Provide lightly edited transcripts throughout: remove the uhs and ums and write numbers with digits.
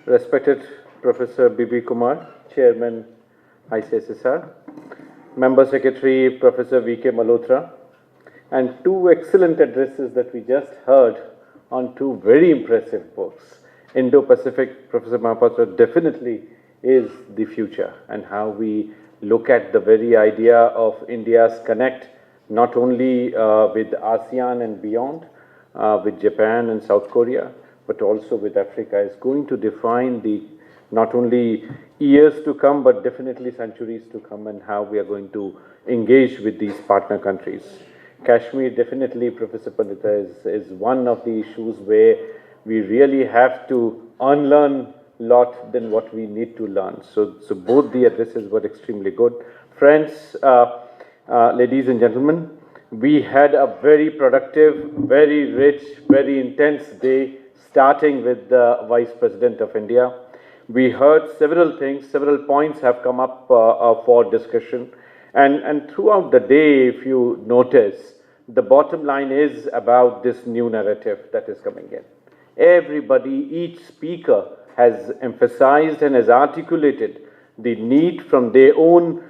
Respected Professor B.B. Kumar, Chairman ICSSR, Member Secretary Professor V.K. Malhotra, and two excellent addresses that we just heard on two very impressive books. Indo-Pacific, Professor Mahapatra, definitely is the future, and how we look at the very idea of India's connect, not only with ASEAN and beyond, with Japan and South Korea, but also with Africa, is going to define the not only years to come, but definitely centuries to come, and how we are going to engage with these partner countries. Kashmir, definitely, Professor Pandita, is one of the issues where we really have to unlearn a lot than what we need to learn. So both the addresses were extremely good. Friends, ladies and gentlemen, we had a very productive, very rich, very intense day, starting with the Vice President of India. We heard several things, several points have come up for discussion. And throughout the day, if you notice, the bottom line is about this new narrative that is coming in. Everybody, each speaker has emphasized and has articulated the need from their own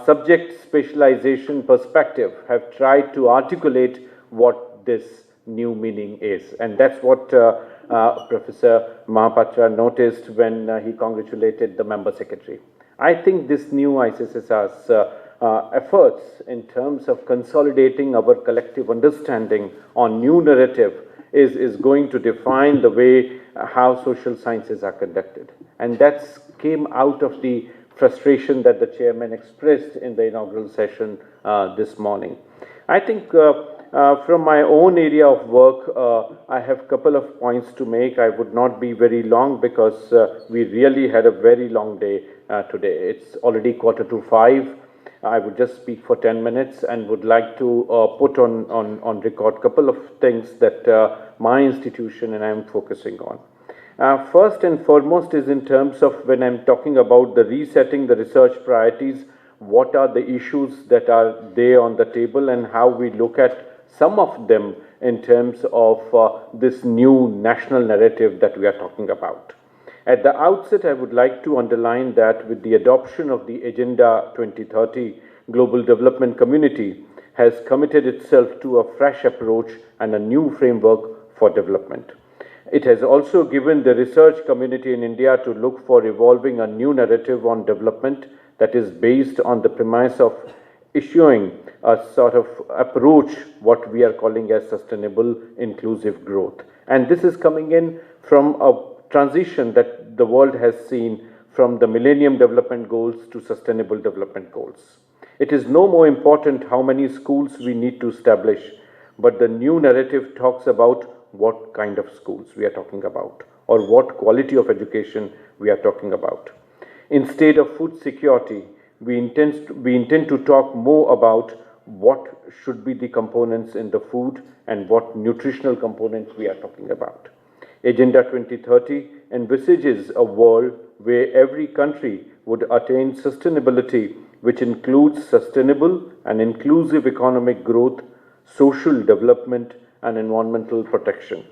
subject specialization perspective, have tried to articulate what this new meaning is. And that's what Professor Mahapatra noticed when he congratulated the Member Secretary. I think this new ICSSR's efforts in terms of consolidating our collective understanding on new narrative is going to define the way how social sciences are conducted. And that came out of the frustration that the chairman expressed in the inaugural session this morning. I think from my own area of work, I have a couple of points to make. I would not be very long because we really had a very long day today. It's already 4:45. I would just speak for 10 minutes and would like to put on record a couple of things that my institution and I am focusing on. First and foremost is in terms of when I'm talking about the resetting the research priorities, what are the issues that are there on the table and how we look at some of them in terms of this new national narrative that we are talking about. At the outset, I would like to underline that with the adoption of the Agenda 2030, Global Development Community has committed itself to a fresh approach and a new framework for development. It has also given the research community in India to look for evolving a new narrative on development that is based on the premise of issuing a sort of approach, what we are calling as sustainable inclusive growth. And this is coming in from a transition that the world has seen from the Millennium Development Goals to Sustainable Development Goals. It is no more important how many schools we need to establish, but the new narrative talks about what kind of schools we are talking about, or what quality of education we are talking about. Instead of food security, we intend to talk more about what should be the components in the food and what nutritional components we are talking about. Agenda 2030 envisages a world where every country would attain sustainability, which includes sustainable and inclusive economic growth, social development, and environmental protection.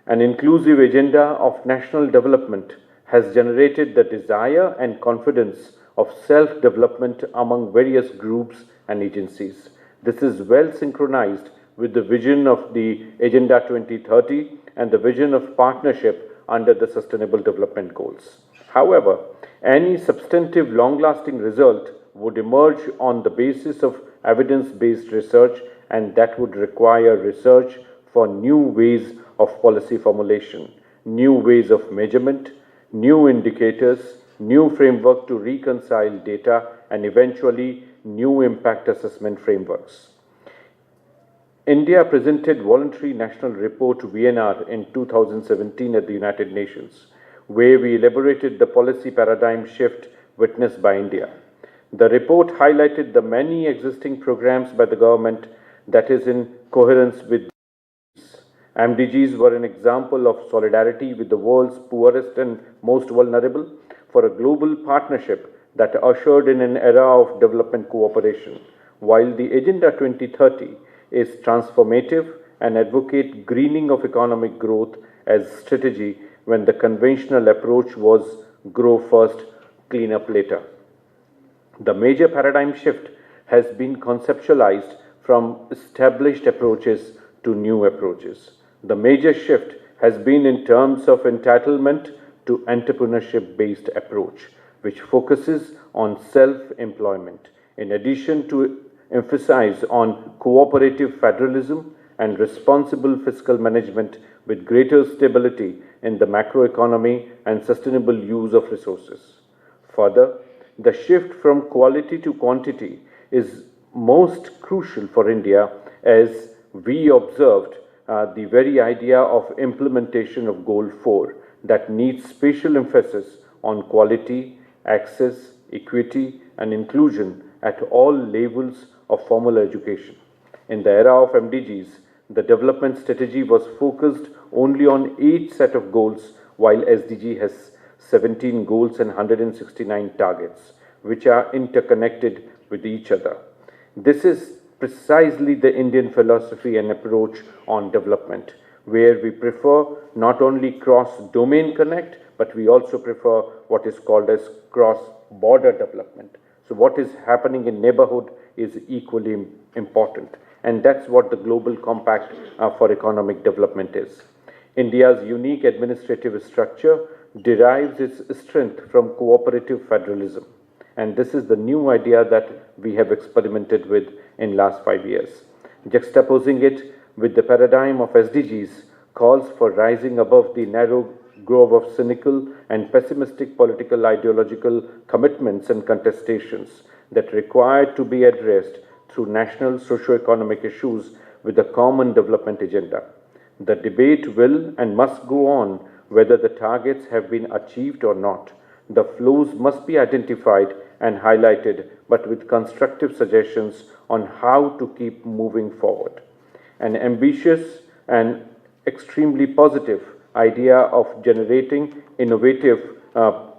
An inclusive agenda of national development has generated the desire and confidence of self-development among various groups and agencies. This is well synchronized with the vision of the Agenda 2030 and the vision of partnership under the Sustainable Development Goals. However, any substantive long-lasting result would emerge on the basis of evidence-based research, and that would require research for new ways of policy formulation, new ways of measurement, new indicators, new framework to reconcile data, and eventually new impact assessment frameworks. India presented Voluntary National Report VNR in 2017 at the United Nations, where we elaborated the policy paradigm shift witnessed by India. The report highlighted the many existing programs by the government that is in coherence with MDGs were an example of solidarity with the world's poorest and most vulnerable for a global partnership that ushered in an era of development cooperation, while the Agenda 2030 is transformative and advocate greening of economic growth as strategy. when the conventional approach was grow first, clean up later. The major paradigm shift has been conceptualized from established approaches to new approaches. The major shift has been in terms of entitlement to entrepreneurship-based approach, which focuses on self-employment, in addition to emphasize on cooperative federalism and responsible fiscal management with greater stability in the macroeconomy and sustainable use of resources. Further, the shift from quality to quantity is most crucial for India as we observed the very idea of implementation of Goal 4 that needs special emphasis on quality, access, equity, and inclusion at all levels of formal education. In the era of MDGs, the development strategy was focused only on 8 set of goals, while SDG has 17 goals and 169 targets, which are interconnected with each other. This is precisely the Indian philosophy and approach on development, where we prefer not only cross-domain connect, but we also prefer what is called as cross-border development. So what is happening in neighborhood is equally important. And that's what the Global Compact for Economic Development is. India's unique administrative structure derives its strength from cooperative federalism. And this is the new idea that we have experimented with in last 5 years. Juxtaposing it with the paradigm of SDGs calls for rising above the narrow grove of cynical and pessimistic political ideological commitments and contestations that require to be addressed through national socio-economic issues with a common development agenda. The debate will and must go on whether the targets have been achieved or not. The flaws must be identified and highlighted, but with constructive suggestions on how to keep moving forward. An ambitious and extremely positive idea of generating innovative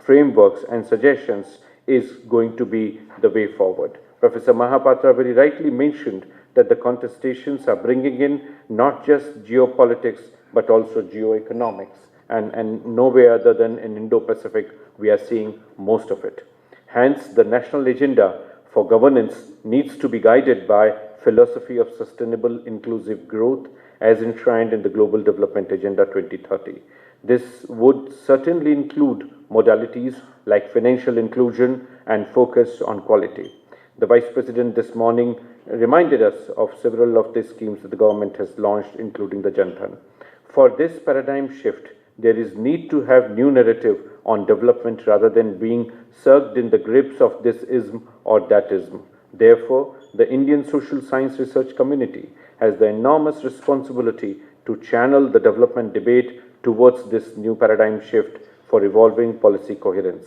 frameworks and suggestions is going to be the way forward. Professor Mahapatra very rightly mentioned that the contestations are bringing in not just geopolitics, but also geoeconomics. And nowhere other than in Indo-Pacific, we are seeing most of it. Hence, the national agenda for governance needs to be guided by philosophy of sustainable inclusive growth as enshrined in the Global Development Agenda 2030. This would certainly include modalities like financial inclusion and focus on quality. The Vice President this morning reminded us of several of the schemes that the government has launched, including the Jan Dhan. For this paradigm shift, there is need to have new narrative on development rather than being sucked in the grips of this ism or that ism. Therefore, the Indian social science research community has the enormous responsibility to channel the development debate towards this new paradigm shift for evolving policy coherence.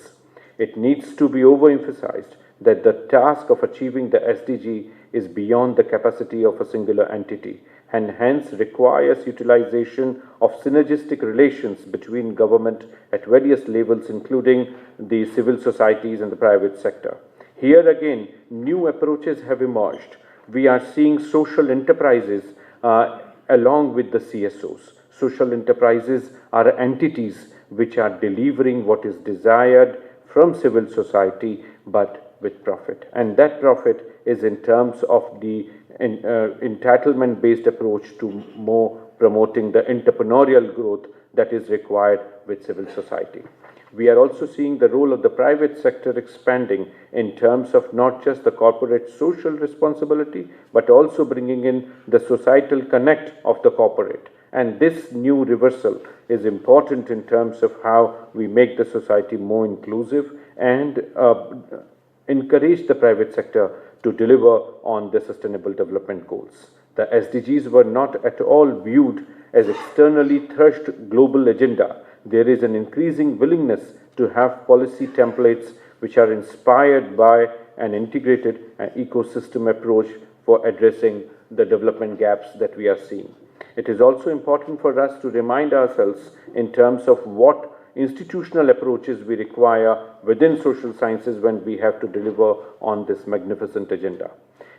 It needs to be overemphasized that the task of achieving the SDG is beyond the capacity of a singular entity and hence requires utilization of synergistic relations between government at various levels, including the civil societies and the private sector. Here again, new approaches have emerged. We are seeing social enterprises along with the CSOs. Social enterprises are entities which are delivering what is desired from civil society, but with profit. And that profit is in terms of the entitlement-based approach to more promoting the entrepreneurial growth that is required with civil society. We are also seeing the role of the private sector expanding in terms of not just the corporate social responsibility, but also bringing in the societal connect of the corporate. And this new reversal is important in terms of how we make the society more inclusive and encourage the private sector to deliver on the sustainable development goals. The SDGs were not at all viewed as externally thrust global agenda. There is an increasing willingness to have policy templates which are inspired by an integrated ecosystem approach for addressing the development gaps that we are seeing. It is also important for us to remind ourselves in terms of what institutional approaches we require within social sciences when we have to deliver on this magnificent agenda.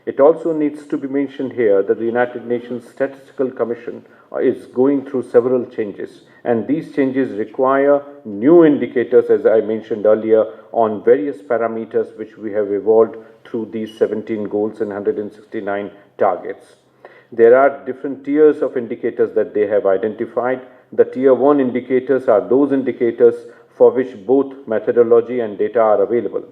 It also needs to be mentioned here that the United Nations Statistical Commission is going through several changes, and these changes require new indicators, as I mentioned earlier, on various parameters which we have evolved through these 17 goals and 169 targets. There are different tiers of indicators that they have identified. The tier 1 indicators are those indicators for which both methodology and data are available.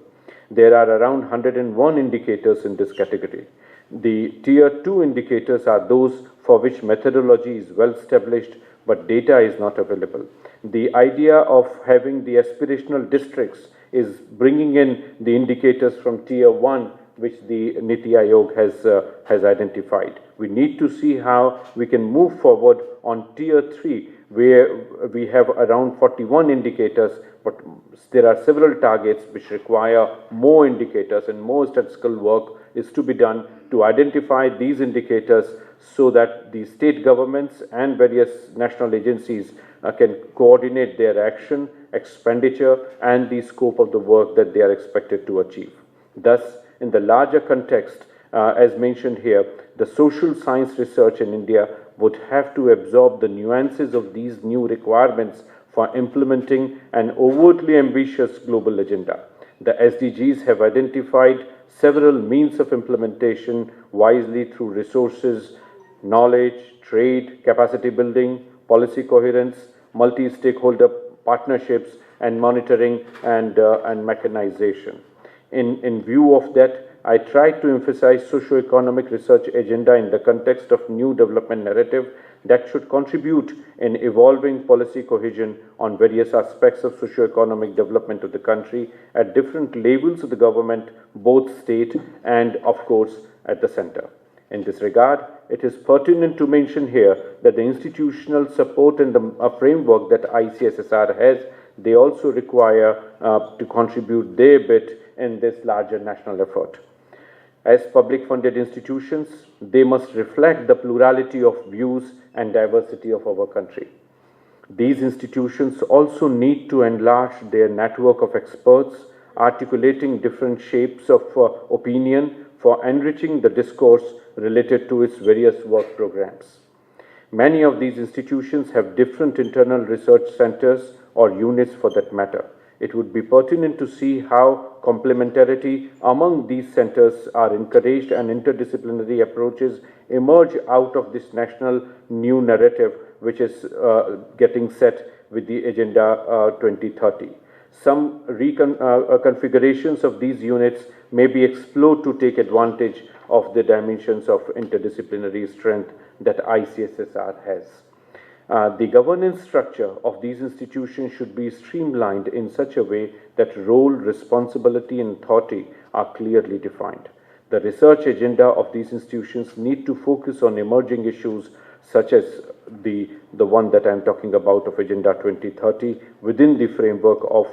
There are around 101 indicators in this category. The tier 2 indicators are those for which methodology is well established but data is not available. The idea of having the aspirational districts is bringing in the indicators from tier 1 which the Niti Aayog has identified. We need to see how we can move forward on tier 3, where we have around 41 indicators, but there are several targets which require more indicators, and more statistical work is to be done to identify these indicators so that the state governments and various national agencies can coordinate their action, expenditure, and the scope of the work that they are expected to achieve. Thus, in the larger context, as mentioned here, the social science research in India would have to absorb the nuances of these new requirements for implementing an overtly ambitious global agenda. The SDGs have identified several means of implementation wisely through resources, knowledge, trade, capacity building, policy coherence, multi-stakeholder partnerships, and monitoring and mechanization. In view of that, I tried to emphasize socio-economic research agenda in the context of new development narrative that should contribute in evolving policy cohesion on various aspects of socio-economic development of the country at different levels of the government, both state and, of course, at the center. In this regard, it is pertinent to mention here that the institutional support and the framework that ICSSR has, they also require to contribute their bit in this larger national effort. As public funded institutions, they must reflect the plurality of views and diversity of our country. These institutions also need to enlarge their network of experts, articulating different shapes of opinion for enriching the discourse related to its various work programs. Many of these institutions have different internal research centers or units for that matter. It would be pertinent to see how complementarity among these centers are encouraged and interdisciplinary approaches emerge out of this national new narrative which is getting set with the Agenda 2030. Some configurations of these units may be explored to take advantage of the dimensions of interdisciplinary strength that ICSSR has. The governance structure of these institutions should be streamlined in such a way that role, responsibility, and authority are clearly defined. The research agenda of these institutions need to focus on emerging issues such as the one that I'm talking about of Agenda 2030 within the framework of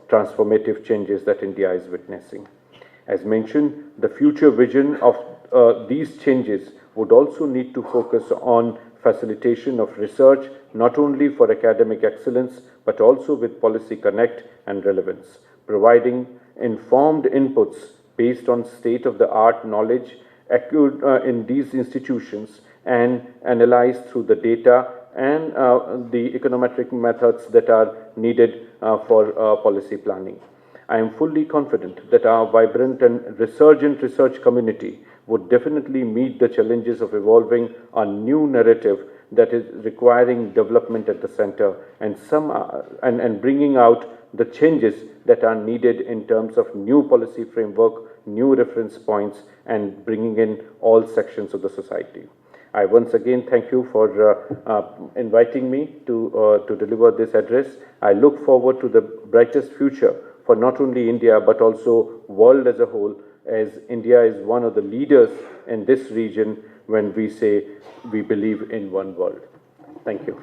transformative changes that India is witnessing. As mentioned, the future vision of these changes would also need to focus on facilitation of research, not only for academic excellence, but also with policy connect and relevance, providing informed inputs based on state-of-the-art knowledge in these institutions and analyzed through the data and the econometric methods that are needed for policy planning. I am fully confident that our vibrant and resurgent research community would definitely meet the challenges of evolving a new narrative that is requiring development at the center and bringing out the changes that are needed in terms of new policy framework, new reference points, and bringing in all sections of the society. I once again thank you for inviting me to deliver this address. I look forward to the brightest future for not only India but also world as a whole, as India is one of the leaders in this region when we say we believe in one world. Thank you.